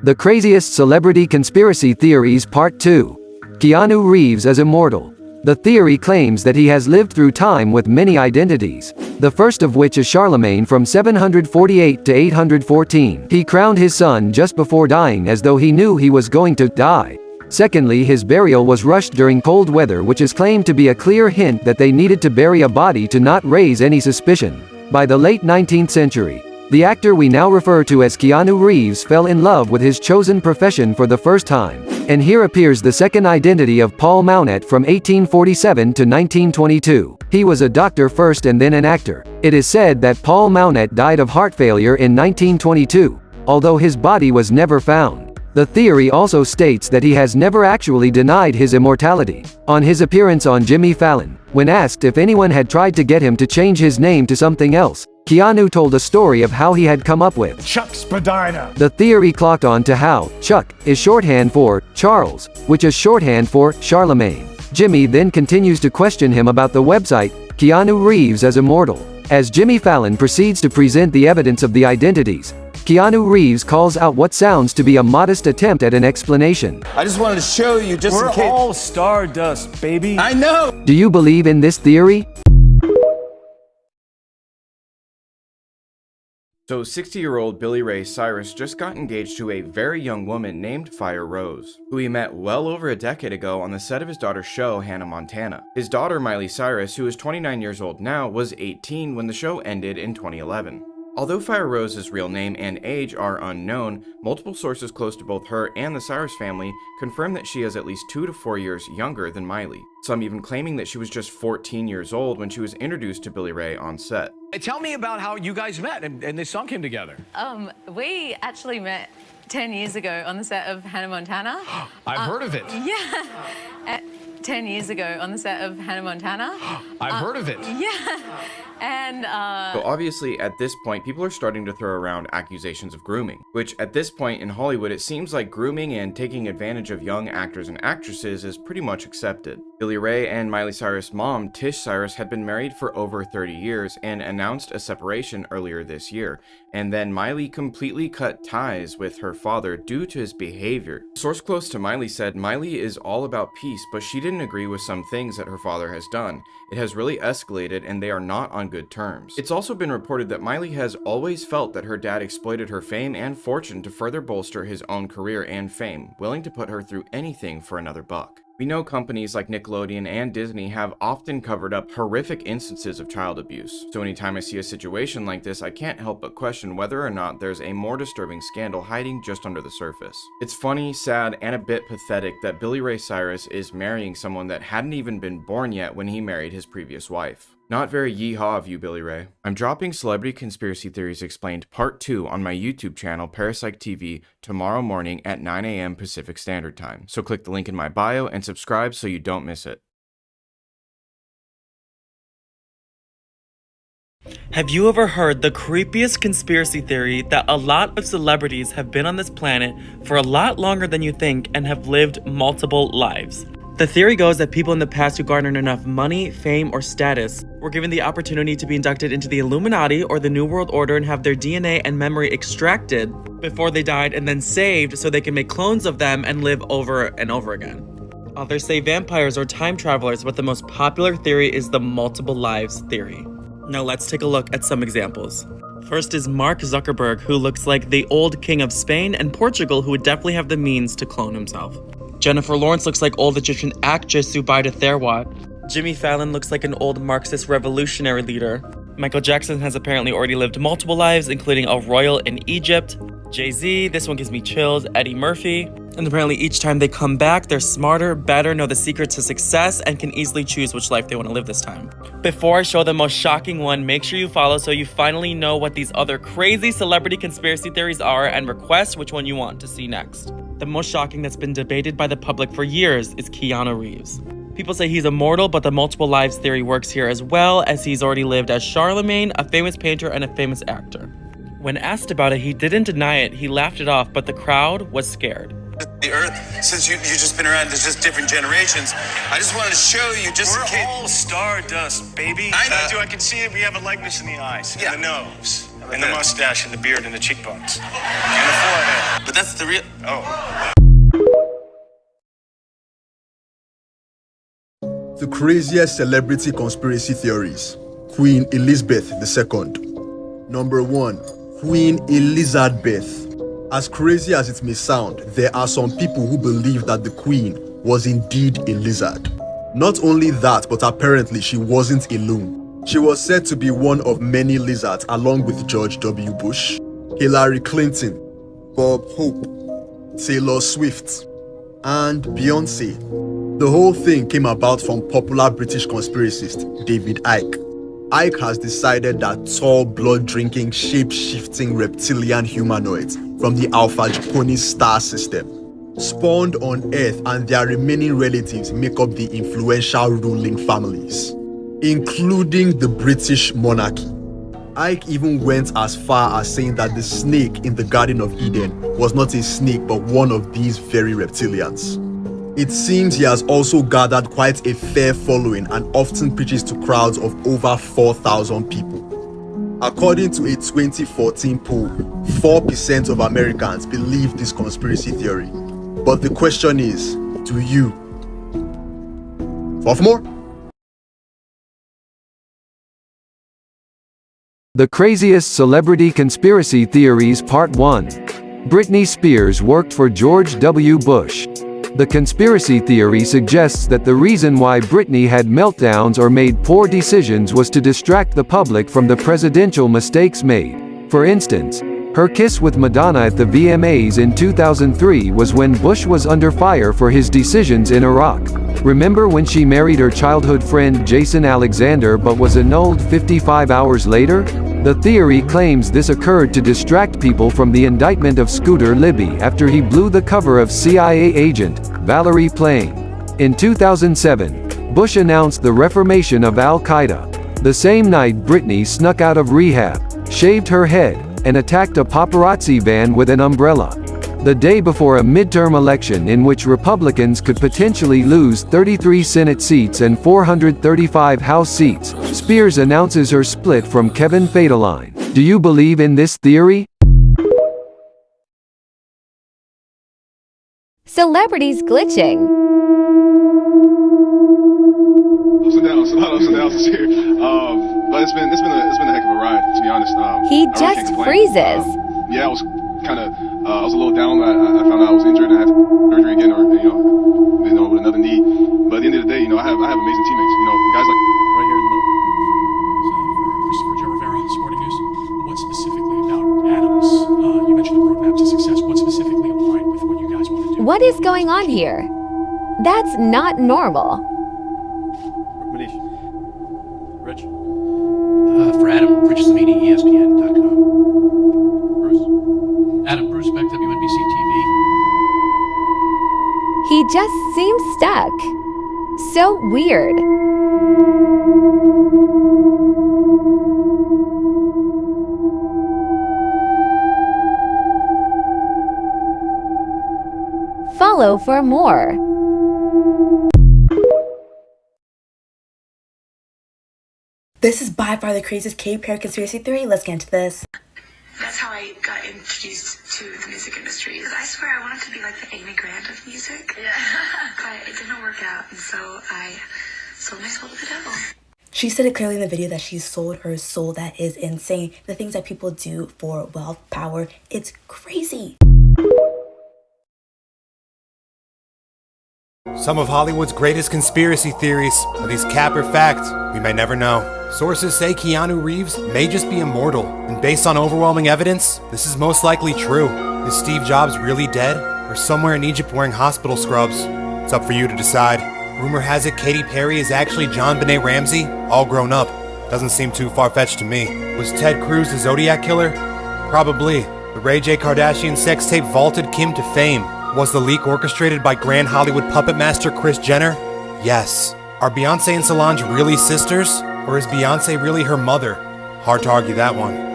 The Craziest Celebrity Conspiracy Theories Part 2. Keanu Reeves is immortal. The theory claims that he has lived through time with many identities. The first of which is Charlemagne from 748 to 814. He crowned his son just before dying as though he knew he was going to die. Secondly, his burial was rushed during cold weather, which is claimed to be a clear hint that they needed to bury a body to not raise any suspicion. By the late 19th century, the actor we now refer to as Keanu Reeves fell in love with his chosen profession for the first time. And here appears the second identity of Paul Mounet from 1847 to 1922. He was a doctor first and then an actor. It is said that Paul Mounet died of heart failure in 1922, although his body was never found. The theory also states that he has never actually denied his immortality. On his appearance on Jimmy Fallon, when asked if anyone had tried to get him to change his name to something else, Keanu told a story of how he had come up with Chuck Spadina. The theory clocked on to how Chuck is shorthand for Charles, which is shorthand for Charlemagne. Jimmy then continues to question him about the website Keanu Reeves as Immortal. As Jimmy Fallon proceeds to present the evidence of the identities, Keanu Reeves calls out what sounds to be a modest attempt at an explanation. I just wanted to show you just in case. We're all stardust, baby. I know! Do you believe in this theory? So 60-year-old Billy Ray Cyrus just got engaged to a very young woman named Fire Rose, who he met well over a decade ago on the set of his daughter's show, Hannah Montana. His daughter, Miley Cyrus, who is 29 years old now, was 18 when the show ended in 2011. Although Fire Rose's real name and age are unknown, multiple sources close to both her and the Cyrus family confirm that she is at least 2 to 4 years younger than Miley, some even claiming that she was just 14 years old when she was introduced to Billy Ray on set. Tell me about how you guys met and this song came together. We actually met 10 years ago on the set of Hannah Montana. I've heard of it. Yeah. 10 years ago on the set of Hannah Montana. I've heard of it. Yeah. And So obviously at this point people are starting to throw around accusations of grooming, which at this point in Hollywood it seems like grooming and taking advantage of young actors and actresses is pretty much accepted. Billy Ray and Miley Cyrus' mom, Tish Cyrus, had been married for over 30 years and announced a separation earlier this year, and then Miley completely cut ties with her father due to his behavior. A source close to Miley said Miley is all about peace, but she didn't agree with some things that her father has done. It has really escalated and they are not on good terms. It's also been reported that Miley has always felt that her dad exploited her fame and fortune to further bolster his own career and fame, willing to put her through anything for another buck. We know companies like Nickelodeon and Disney have often covered up horrific instances of child abuse, so anytime I see a situation like this, I can't help but question whether or not there's a more disturbing scandal hiding just under the surface. It's funny, sad, and a bit pathetic that Billy Ray Cyrus is marrying someone that hadn't even been born yet when he married his previous wife. Not very yeehaw of you, Billy Ray. I'm dropping Celebrity Conspiracy Theories Explained Part 2 on my YouTube channel, Parapsych TV, tomorrow morning at 9 a.m. Pacific Standard Time, so click the link in my bio and subscribe so you don't miss it. Have you ever heard the creepiest conspiracy theory that a lot of celebrities have been on this planet for a lot longer than you think and have lived multiple lives? The theory goes that people in the past who garnered enough money, fame, or status were given the opportunity to be inducted into the Illuminati or the New World Order and have their DNA and memory extracted before they died and then saved so they can make clones of them and live over and over again. Others say vampires or time travelers, but the most popular theory is the multiple lives theory. Now let's take a look at some examples. First is Mark Zuckerberg, who looks like the old king of Spain and Portugal who would definitely have the means to clone himself. Jennifer Lawrence looks like old Egyptian actress Zubaida Therwat. Jimmy Fallon looks like an old Marxist revolutionary leader. Michael Jackson has apparently already lived multiple lives, including a royal in Egypt. Jay-Z, this one gives me chills. Eddie Murphy. And apparently each time they come back, they're smarter, better, know the secret to success, and can easily choose which life they want to live this time. Before I show the most shocking one, make sure you follow so you finally know what these other crazy celebrity conspiracy theories are and request which one you want to see next. The most shocking that's been debated by the public for years is Keanu Reeves. People say he's immortal, but the multiple lives theory works here as well, as he's already lived as Charlemagne, a famous painter and a famous actor. When asked about it, he didn't deny it, he laughed it off, but the crowd was scared. The Earth, since you've just been around, there's just different generations. I just wanted to show you just in case. We're all stardust, baby. I know. I can see it. We have a likeness in the eyes, Yeah. and the nose, And the mustache and the beard and the cheekbones. And the forehead. But that's the real... Oh. The craziest celebrity conspiracy theories. Queen Elizabeth II. Number 1. Queen Elizabeth. As crazy as it may sound, there are some people who believe that the Queen was indeed a lizard. Not only that, but apparently she wasn't alone. She was said to be one of many lizards along with George W. Bush, Hillary Clinton, Bob Hope, Taylor Swift, and Beyonce. The whole thing came about from popular British conspiracist David Icke. Icke has decided that tall, blood-drinking, shape-shifting reptilian humanoids from the Alpha Draconis star system spawned on Earth, and their remaining relatives make up the influential ruling families, including the British monarchy. Icke even went as far as saying that the snake in the Garden of Eden was not a snake but one of these very reptilians. It seems he has also gathered quite a fair following and often preaches to crowds of over 4,000 people. According to a 2014 poll, 4% of Americans believe this conspiracy theory. But the question is, do you? For more? The Craziest Celebrity Conspiracy Theories Part 1. Britney Spears worked for George W. Bush. The conspiracy theory suggests that the reason why Britney had meltdowns or made poor decisions was to distract the public from the presidential mistakes made. For instance, her kiss with Madonna at the VMAs in 2003 was when Bush was under fire for his decisions in Iraq. Remember when she married her childhood friend Jason Alexander but was annulled 55 hours later? The theory claims this occurred to distract people from the indictment of Scooter Libby after he blew the cover of CIA agent Valerie Plame. In 2007, Bush announced the reformation of Al-Qaeda. The same night Britney snuck out of rehab, shaved her head, and attacked a paparazzi van with an umbrella. The day before a midterm election in which Republicans could potentially lose 33 Senate seats and 435 House seats, Spears announces her split from Kevin Federline. Do you believe in this theory? Celebrities glitching. Ups and downs this year. But it's been a heck of a ride, to be honest. He just freezes. Yeah, I was kind of I was a little down. I found out I was injured and I had surgery again, or with another knee. But at the end of the day, I have amazing teammates. Guys like right here in the middle. So for Christopher Joe Rivera, Sporting News. What specifically about Adams? You mentioned the roadmap to success. What specifically aligned with what you guys want to do? What is going on here? That's not normal. Manish. Rich. For Adam, Rich Zamini, ESPN.com. Bruce. Adam, Bruce Beck, WNBC TV. He just seems stuck. So weird. Follow for more. This is by far the craziest Katy Perry conspiracy theory. Let's get into this. That's how I got introduced to the music industry. I swear I wanted to be like the Amy Grant of music. Yeah. But it didn't work out, and so I sold my soul to the devil. She said it clearly in the video that she sold her soul. That is insane. The things that people do for wealth, power, it's crazy. Some of Hollywood's greatest conspiracy theories. Are these cap or fact? We may never know. Sources say Keanu Reeves may just be immortal, and based on overwhelming evidence, this is most likely true. Is Steve Jobs really dead, or somewhere in Egypt wearing hospital scrubs? It's up for you to decide. Rumor has it Katy Perry is actually John Benet Ramsey, all grown up. Doesn't seem too far-fetched to me. Was Ted Cruz the Zodiac Killer? Probably. The Ray J. Kardashian sex tape vaulted Kim to fame. Was the leak orchestrated by Grand Hollywood puppet master Kris Jenner? Yes. Are Beyonce and Solange really sisters? Or is Beyonce really her mother? Hard to argue that one.